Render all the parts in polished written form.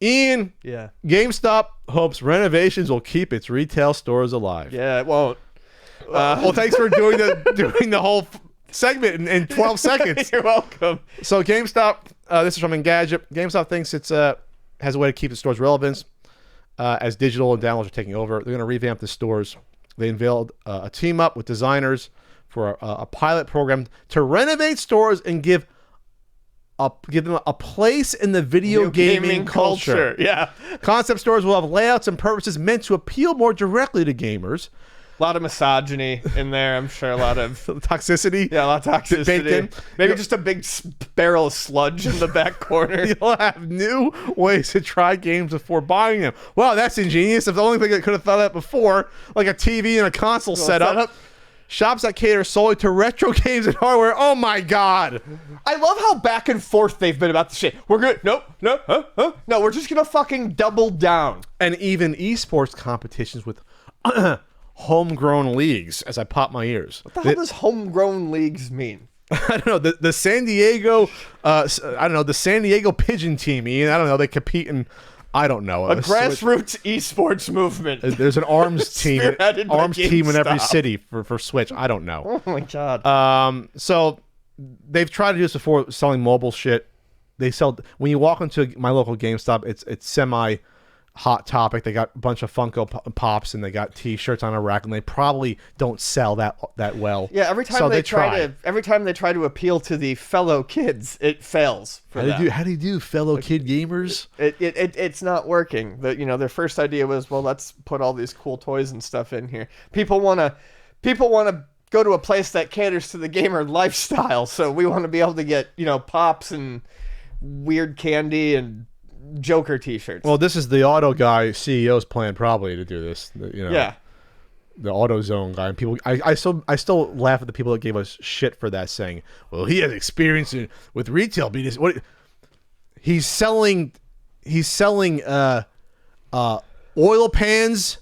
Ian, Yeah. GameStop hopes Renovations will keep its retail stores alive. Yeah, it won't. Well, thanks for doing the whole segment in 12 seconds. You're welcome. So GameStop, this is from Engadget. GameStop thinks it's has a way to keep the store's relevance as digital and downloads are taking over. They're going to revamp the stores. They unveiled a team up with designers for a pilot program to renovate stores and give them a place in the video gaming culture. Yeah. Concept stores will have layouts and purposes meant to appeal more directly to gamers. A lot of misogyny in there, I'm sure. A lot of toxicity. Yeah, a lot of toxicity. Baked in. Maybe just a big barrel of sludge in the back corner. You'll have new ways to try games before buying them. Wow, that's ingenious. If the only thing I could have thought of that before, like a TV and a console setup. Shops that cater solely to retro games and hardware. Oh my God. I love how back and forth they've been about the shit. We're good. No, we're just going to fucking double down. And even esports competitions with homegrown leagues, as I pop my ears. What the hell does homegrown leagues mean? I don't know. The San Diego, the San Diego Pigeon team, Ian. I don't know. They compete in, I don't know. A grassroots esports movement. There's an arms team in every GameStop. city for Switch. I don't know. Oh my God. So they've tried to do this before, selling mobile shit. They sell, when you walk into my local GameStop, it's semi hot topic. They got a bunch of Funko Pops and they got T-shirts on a rack, and they probably don't sell that well. Yeah, every time they try to appeal to the fellow kids, it fails for them. How do you do, fellow kid gamers? It's not working. Their first idea was, well, let's put all these cool toys and stuff in here. People want to go to a place that caters to the gamer lifestyle, so we want to be able to get, pops and weird candy and Joker T-shirts. Well, this is the auto guy CEO's plan probably to do this. Yeah, the AutoZone guy. And people, I still laugh at the people that gave us shit for that, saying, "Well, he has experience with retail. What he's selling oil pans."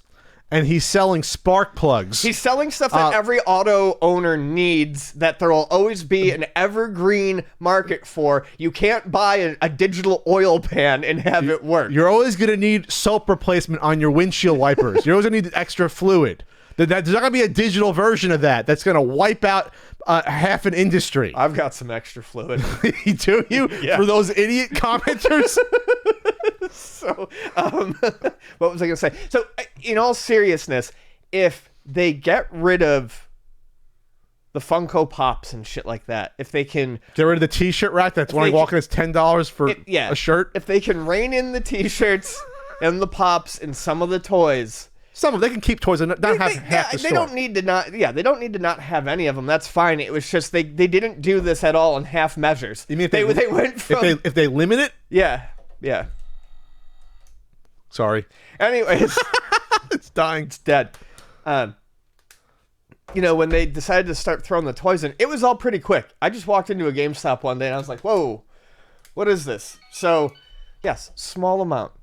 And he's selling spark plugs. He's selling stuff that every auto owner needs, that there will always be an evergreen market for. You can't buy a digital oil pan and have it work. You're always going to need soap replacement on your windshield wipers. You're always going to need extra fluid. There's not going to be a digital version of that that's going to wipe out half an industry. I've got some extra fluid. Do you? Yeah. For those idiot commenters? So, what was I going to say? So, in all seriousness, if they get rid of the Funko Pops and shit like that, if they can get rid of the T-shirt rack that's only walking as $10 for a shirt, if they can rein in the T-shirts and the pops and some of the toys. Some of them, they can keep toys and not have half the store. They don't need to not have any of them. That's fine. It was just they didn't do this at all in half measures. You mean they went from if they limit it? Yeah. Sorry. Anyways, it's dying. It's dead. When they decided to start throwing the toys in, it was all pretty quick. I just walked into a GameStop one day and I was like, "Whoa, what is this?" So, yes, small amount.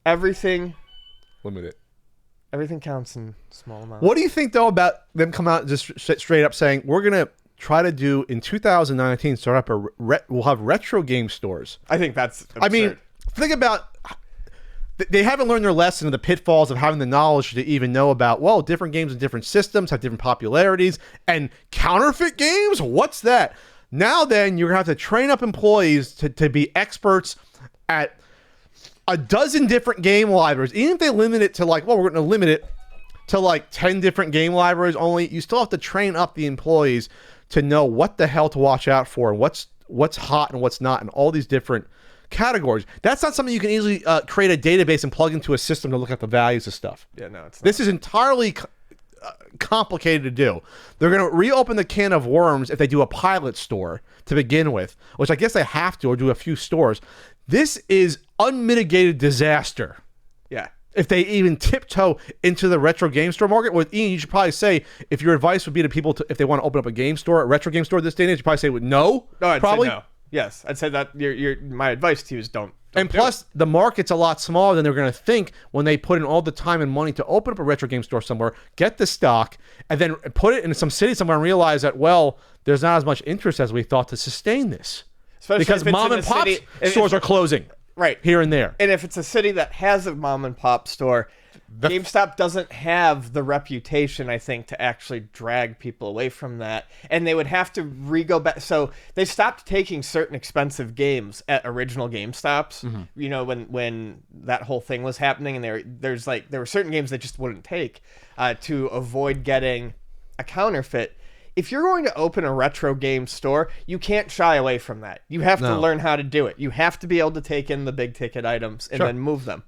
Everything limited. Everything counts in small amounts. What do you think, though, about them coming out just straight up saying, we're going to try to do, in 2019, start up we'll have retro game stores? I think that's absurd. I mean, think about, they haven't learned their lesson of the pitfalls of having the knowledge to even know about, well, different games and different systems have different popularities, and counterfeit games? What's that? Now then, you're going to have to train up employees to be experts at a dozen different game libraries. Even if they limit it to we're going to limit it to 10 different game libraries only, you still have to train up the employees to know what the hell to watch out for and what's hot and what's not in all these different categories. That's not something you can easily create a database and plug into a system to look at the values of stuff. Yeah, no, it's not. This is entirely complicated to do. They're going to reopen the can of worms if they do a pilot store to begin with, which I guess they have to, or do a few stores. This is unmitigated disaster. Yeah. If they even tiptoe into the retro game store market, with Ian, you should probably say, if your advice would be to people if they want to open up a game store, a retro game store this day and age, you probably say no. No, I'd probably say no. Yes, I'd say that. My advice to you is don't and plus, the market's a lot smaller than they're going to think when they put in all the time and money to open up a retro game store somewhere, get the stock, and then put it in some city somewhere and realize that, well, there's not as much interest as we thought to sustain this. Especially because mom and pop stores are closing. Right. here and there. And if it's a city that has a mom and pop store, GameStop doesn't have the reputation, I think, to actually drag people away from that. And they would have to go back. So they stopped taking certain expensive games at original GameStops. Mm-hmm. You know, when that whole thing was happening, and there were certain games they just wouldn't take to avoid getting a counterfeit. If you're going to open a retro game store, you can't shy away from that. You have to learn how to do it. You have to be able to take in the big ticket items and then move them.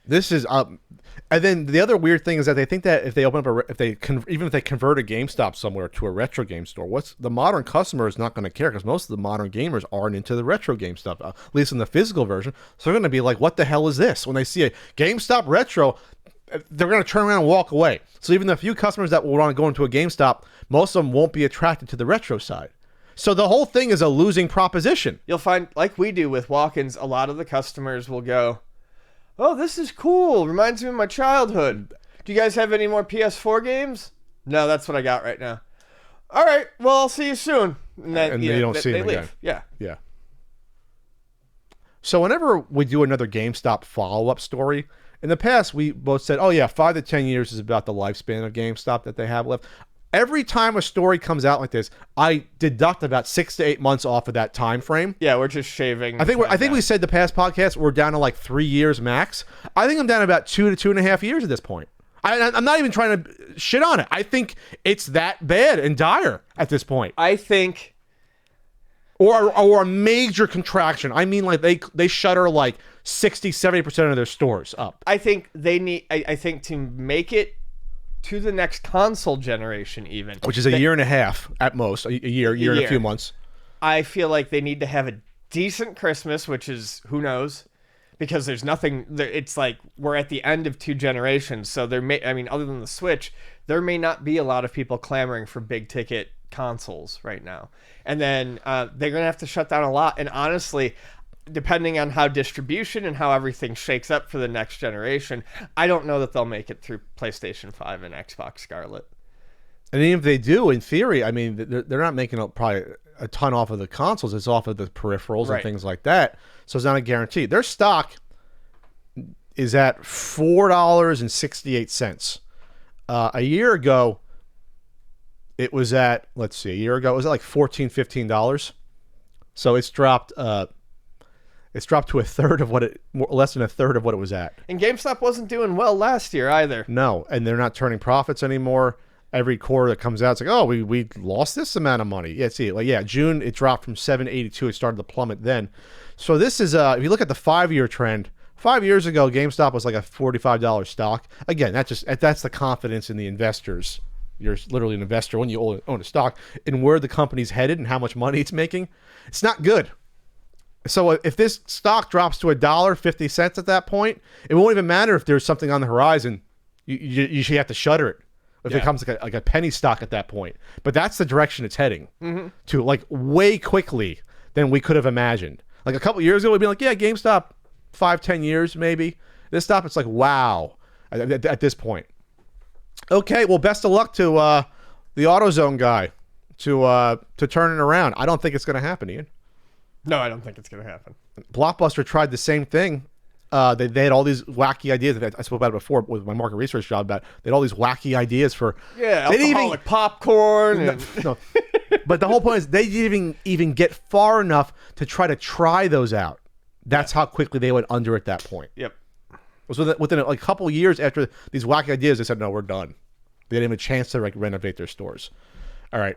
This is and then the other weird thing is that they think that if they open up even if they convert a GameStop somewhere to a retro game store, what's the modern customer is not going to care, because most of the modern gamers aren't into the retro game stuff, at least in the physical version. So they're going to be like, "What the hell is this?" When they see a GameStop retro, they're going to turn around and walk away. So even the few customers that will want to go into a GameStop, most of them won't be attracted to the retro side. So the whole thing is a losing proposition. You'll find, like we do with walk-ins, a lot of the customers will go, "Oh, this is cool. Reminds me of my childhood. Do you guys have any more PS4 games?" "No, that's what I got right now." "All right, well, I'll see you soon." And then they don't see them leave. again. Yeah. Yeah. So whenever we do another GameStop follow-up story, in the past we both said, "Oh yeah, 5 to 10 years is about the lifespan of GameStop that they have left." Every time a story comes out like this, I deduct about 6 to 8 months off of that time frame. Yeah, we're just shaving. I think we said the past podcast we're down to like 3 years max. I think I'm down to about 2 to 2.5 years at this point. I'm not even trying to shit on it. I think it's that bad and dire at this point. I think, or a major contraction. I mean, like they shutter like 60-70% of their stores up. I think they need. I think to make it to the next console generation, even, which is a year and a half at most, a year and a few months. I feel like they need to have a decent Christmas, which is, who knows, because there's nothing. It's like we're at the end of 2 generations, so there may. I mean, other than the Switch, there may not be a lot of people clamoring for big ticket consoles right now, and then they're gonna have to shut down a lot. And honestly, depending on how distribution and how everything shakes up for the next generation, I don't know that they'll make it through PlayStation 5 and Xbox Scarlet. And even if they do, in theory, I mean, they're not making probably a ton off of the consoles. It's off of the peripherals and things like that. So it's not a guarantee. Their stock is at $4.68. A year ago, it was at, let's see, a year ago, it was at like $14, $15. So it's dropped... It's dropped to less than a third of what it was at. And GameStop wasn't doing well last year either. No, and they're not turning profits anymore. Every quarter that comes out, it's like, oh, we lost this amount of money. Yeah, see, like June it dropped from 782. It started to plummet then. So this is if you look at the 5-year trend. 5 years ago, GameStop was like a $45 stock. Again, that's the confidence in the investors. You're literally an investor when you own a stock, and where the company's headed and how much money it's making. It's not good. So if this stock drops to $1.50 at that point, it won't even matter if there's something on the horizon. You should have to shutter it if it becomes like a penny stock at that point. But that's the direction it's heading to, like way quickly than we could have imagined. Like a couple years ago, we'd be like, yeah, GameStop, 5-10 years maybe. This stock, it's like, wow, at this point. Okay, well, best of luck to the AutoZone guy to turn it around. I don't think it's going to happen, Ian. No, I don't think it's going to happen. Blockbuster tried the same thing. They had all these wacky ideas. I spoke about it before with my market research job. They had all these wacky ideas for alcoholic popcorn. No. But the whole point is they didn't even get far enough to try those out. That's how quickly they went under at that point. Yep. It was within a couple years after these wacky ideas, they said, no, we're done. They didn't have a chance to renovate their stores. All right.